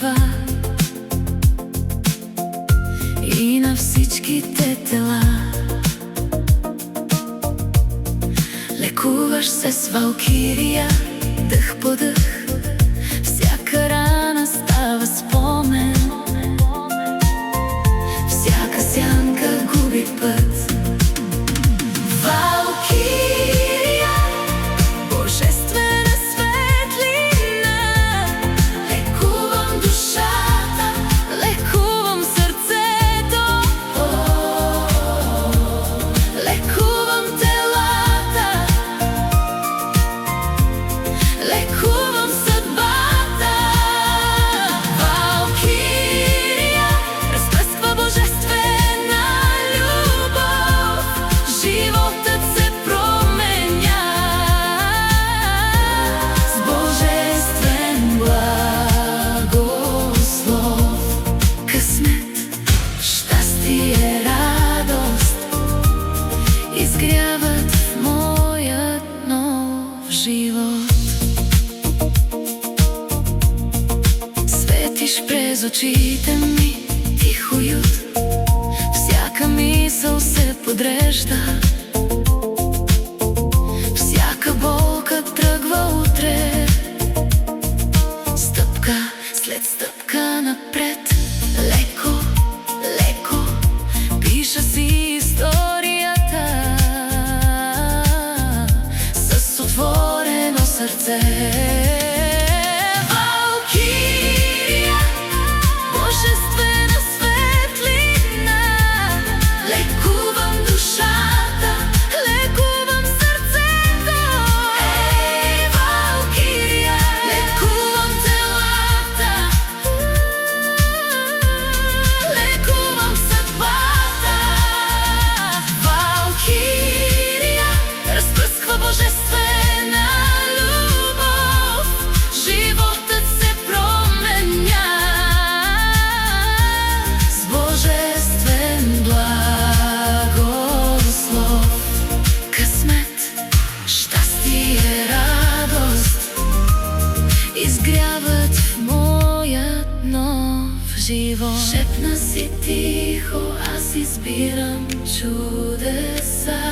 жива и на всичките тела. Лекуваш се с валкирия, дъх по дъх, всяка рана става спомен, всяка сянка губи път. Валкирия, божествена светлина, лекувам душата, лекувам сърцето, лекувам телата, лекувам съдбата. Валкирия разпръсква божествена любов, животът се променя с божествен благослов. Късмет, щастие, радост изгряват в моят нов живот. Светиш през очите ми, тих уют, всяка мисъл се подрежда, всяка болка тръгва утре. Стъпка след стъпка напред, леко, леко пиша си историята с отворено сърце. Валкирия, божествена светлина, лекувам душата, лекувам сърцето. Ей, Валкирия, лекувам телата, лекувам съдбата. Валкирия разпръсква божествена любов, животът се променя с божествен благослов. Късмет, щастие, радост изгряват в моят нов живот. Шепна си тихо, аз избирам чудеса,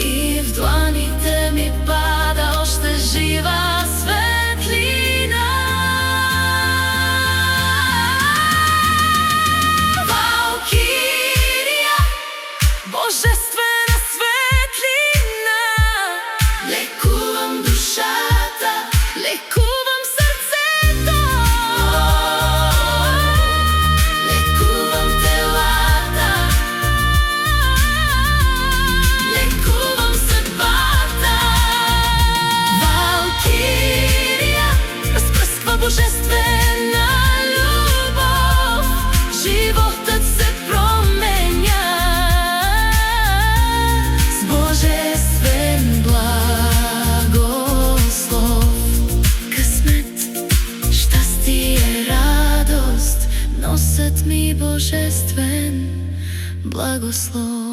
и в дланите ми пада още жива светлина. Валкирия, божествена светлина, лекувам душата, лекувам сърцето, лекувам телата, лекувам съдбата. Валкирия разпръсква божествена любов, животът се променя с божествен благослов. Късмет, щастие, радост носят ми божествен благослов.